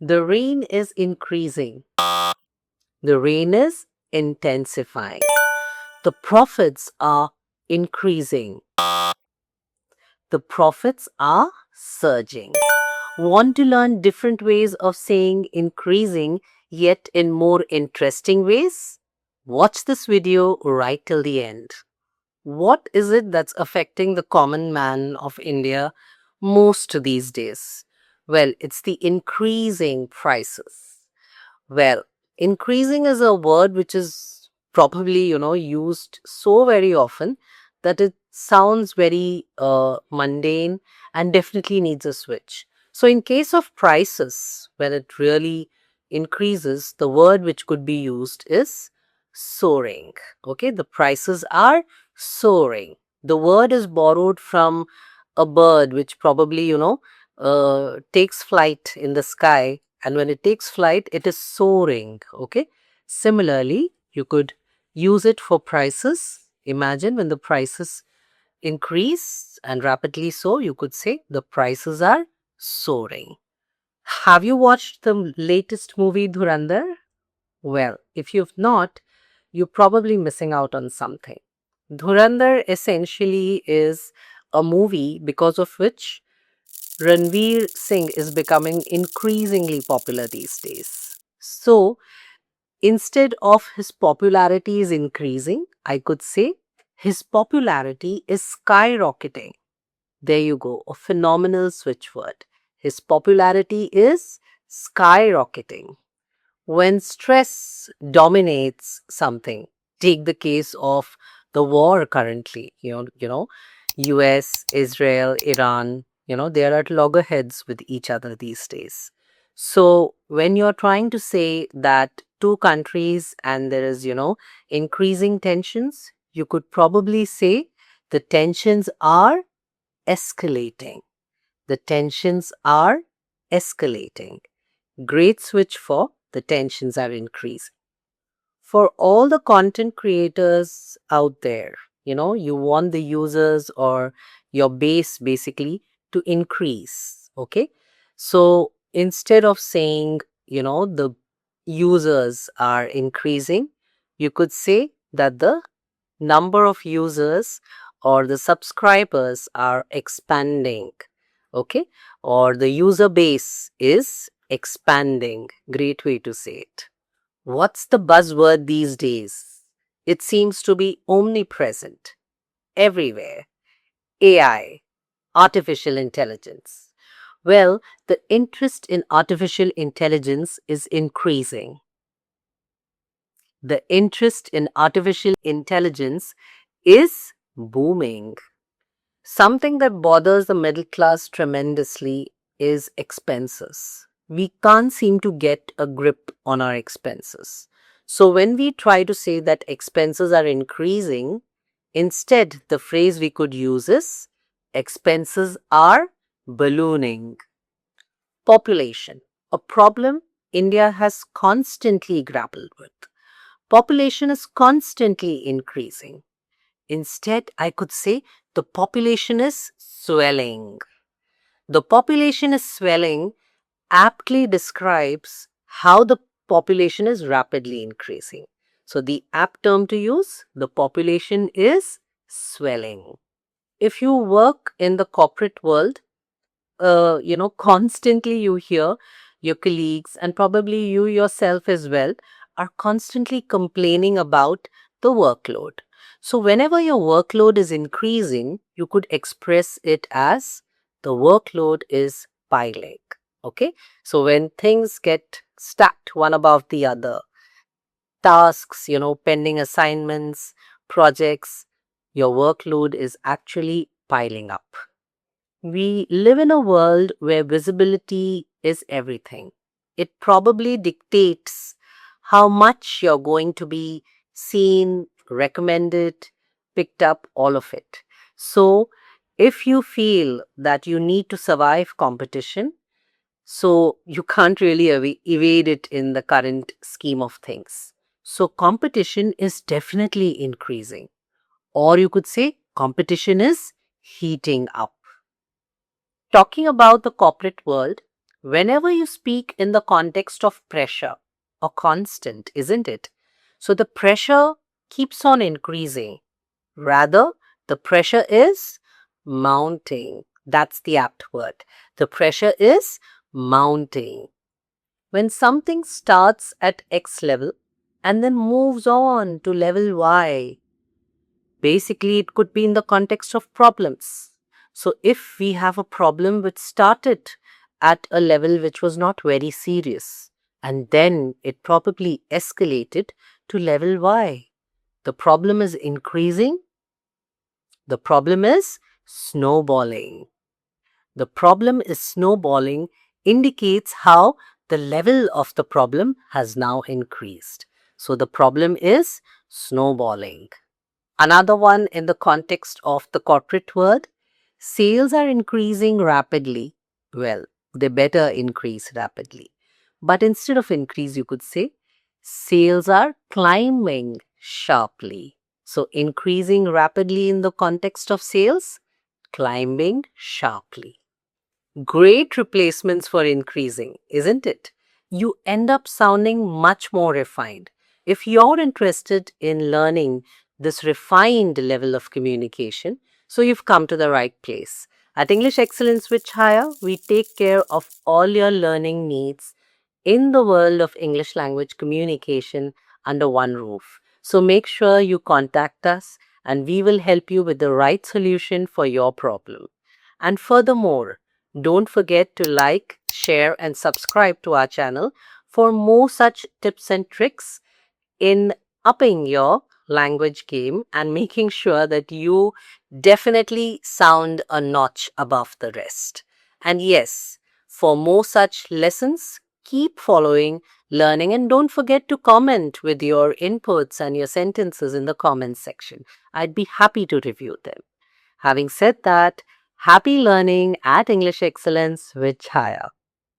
The rain is increasing. The rain is intensifying. The profits are increasing. The profits are surging. Want to learn different ways of saying increasing yet in more interesting ways? Watch this video right till the end. What is it that's affecting the common man of India most these days? Well, it's the increasing prices. Well, increasing is a word which is probably, used so very often that it sounds very mundane and definitely needs a switch. So, in case of prices, when it really increases, the word which could be used is soaring. Okay, the prices are soaring. The word is borrowed from a bird which probably, takes flight in the sky, and when it takes flight, it is soaring. Okay. Similarly, you could use it for prices. Imagine when the prices increase and rapidly so, you could say the prices are soaring. Have you watched the latest movie Dhurandhar? Well, if you've not, you're probably missing out on something. Dhurandhar essentially is a movie because of which Ranveer Singh is becoming increasingly popular these days. So instead of his popularity is increasing, I could say his popularity is skyrocketing. There you go, a phenomenal switch word. His popularity is skyrocketing. When stress dominates something, take the case of the war currently, US, Israel, Iran, they are at loggerheads with each other these days. So when you're trying to say that two countries and there is, increasing tensions, you could probably say the tensions are escalating. The tensions are escalating. Great switch for the tensions are increasing. For all the content creators out there, you want the users or your base basically to increase. Okay. So instead of saying, the users are increasing, you could say that the number of users or the subscribers are expanding. Okay. Or the user base is expanding. Great way to say it. What's the buzzword these days? It seems to be omnipresent, everywhere. AI, artificial intelligence. Well, the interest in artificial intelligence is increasing. The interest in artificial intelligence is booming. Something that bothers the middle class tremendously is expenses. We can't seem to get a grip on our expenses. So when we try to say that expenses are increasing, instead the phrase we could use is expenses are ballooning. Population, a problem India has constantly grappled with. Population is constantly increasing. Instead, I could say the population is swelling. The population is swelling aptly describes how the population is rapidly increasing. So, the apt term to use, the population is swelling. If you work in the corporate world, constantly you hear your colleagues and probably you yourself as well are constantly complaining about the workload. So, whenever your workload is increasing, you could express it as the workload is piling. Okay. So, when things get stacked one above the other, tasks, pending assignments, projects, your workload is actually piling up. We live in a world where visibility is everything. It probably dictates how much you're going to be seen, recommended, picked up, all of it. So, if you feel that you need to survive competition, so you can't really evade it in the current scheme of things. So, competition is definitely increasing. Or you could say competition is heating up. Talking about the corporate world, Whenever you speak in the context of pressure or constant, isn't it? So the pressure keeps on increasing. Rather, the pressure is mounting. That's the apt word. The pressure is mounting. When something starts at X level and then moves on to level Y, basically it could be in the context of problems. So if we have a problem which started at a level which was not very serious and then it probably escalated to level Y, the problem is increasing. The problem is snowballing. The problem is snowballing indicates how the level of the problem has now increased. So the problem is snowballing. Another one in the context of the corporate world, sales are increasing rapidly. Well, they better increase rapidly. But instead of increase, you could say sales are climbing sharply. So increasing rapidly in the context of sales, climbing sharply. Great replacements for increasing, isn't it? You end up sounding much more refined. If you're interested in learning this refined level of communication, so you've come to the right place. At English Excellence with Chhaya, we take care of all your learning needs in the world of English language communication under one roof. So make sure you contact us and we will help you with the right solution for your problem. And furthermore, don't forget to like, share, and subscribe to our channel for more such tips and tricks in upping your language game and making sure that you definitely sound a notch above the rest. And yes, for more such lessons, keep following, learning, and don't forget to comment with your inputs and your sentences in the comments section. I'd be happy to review them. Having said that, happy learning at English Excellence with Chhaya.